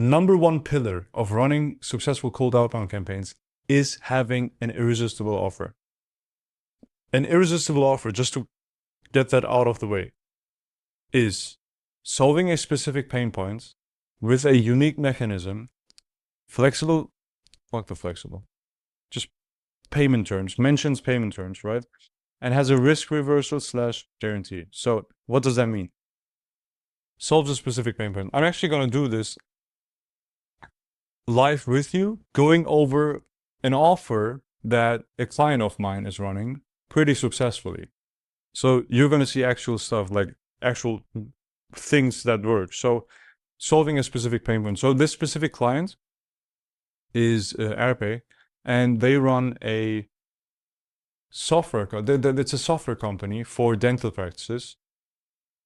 number one pillar of running successful cold outbound campaigns is having an irresistible offer. An irresistible offer, just to get that out of the way, is solving a specific pain point with a unique mechanism, flexible, fuck the flexible, just payment terms, mentions payment terms, right? And has a risk reversal / guarantee. So what does that mean? Solves a specific pain point. I'm actually going to do this live with you, going over an offer that a client of mine is running pretty successfully. So you're going to see actual stuff, like actual things that work. So solving a specific pain point. So this specific client is AirPay, and they run a software. It's a software company for dental practices,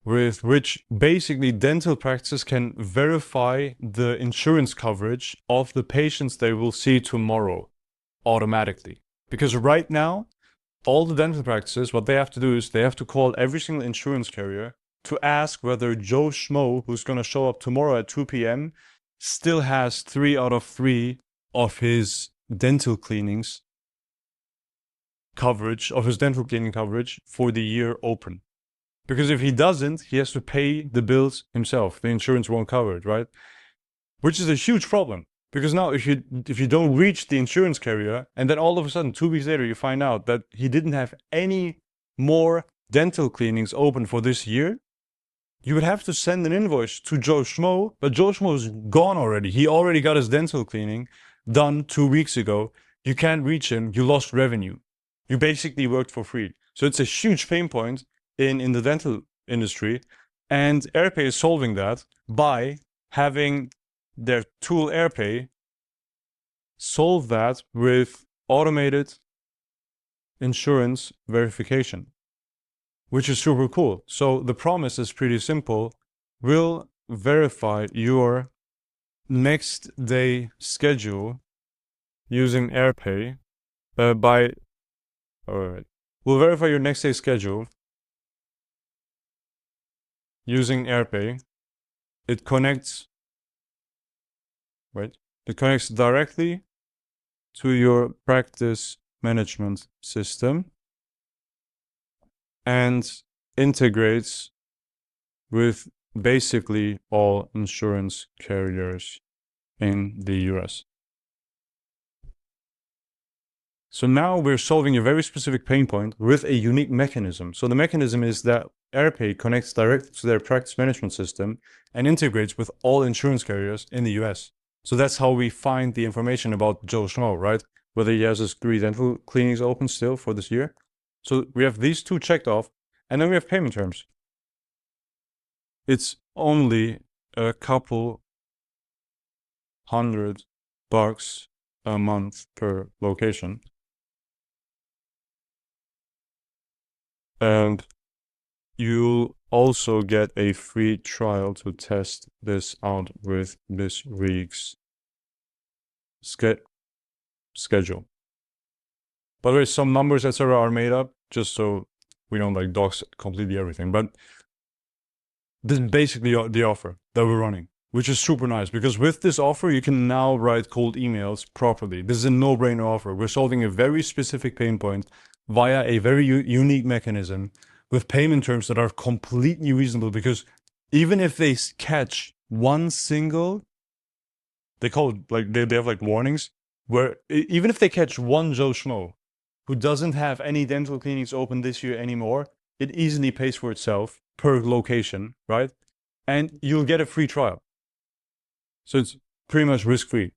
with which basically dental practices can verify the insurance coverage of the patients they will see tomorrow automatically. Because right now, all the dental practices, what they have to do is they have to call every single insurance carrier to ask whether Joe Schmo, who's going to show up tomorrow at 2 p.m., still has 3 out of 3 of his dental cleanings coverage, of his dental cleaning coverage for the year open. Because if he doesn't, he has to pay the bills himself. The insurance won't cover it, right? Which is a huge problem. Because now if you don't reach the insurance carrier, and then all of a sudden 2 weeks later you find out that he didn't have any more dental cleanings open for this year, you would have to send an invoice to Joe Schmo, but Joe Schmo is gone already. He already got his dental cleaning done 2 weeks ago. You can't reach him, you lost revenue. You basically worked for free. So it's a huge pain point in the dental industry, and AirPay is solving that by having their tool AirPay solve that with automated insurance verification, which is super cool. So the promise is pretty simple. We'll verify your next day schedule using AirPay we'll verify your next day schedule using AirPay. It connects, right? It connects directly to your practice management system and integrates with basically all insurance carriers in the US. So now we're solving a very specific pain point with a unique mechanism. So the mechanism is that AirPay connects directly to their practice management system and integrates with all insurance carriers in the US. So that's how we find the information about Joe Schmo, right? Whether he has his 3 dental clinics open still for this year. So we have these 2 checked off, and then we have payment terms. It's only a couple $100 a month per location. And you'll also get a free trial to test this out with this week's schedule. By the way, some numbers, etc., are made up just so we don't like dox completely everything. But this is basically the offer that we're running, which is super nice because with this offer, you can now write cold emails properly. This is a no-brainer offer. We're solving a very specific pain point via a very unique mechanism with payment terms that are completely reasonable, because even if they catch one single, they call it like, they have like warnings, where even if they catch one Joe Schmo who doesn't have any dental clinics open this year anymore, it easily pays for itself per location, right? And you'll get a free trial. So it's pretty much risk-free.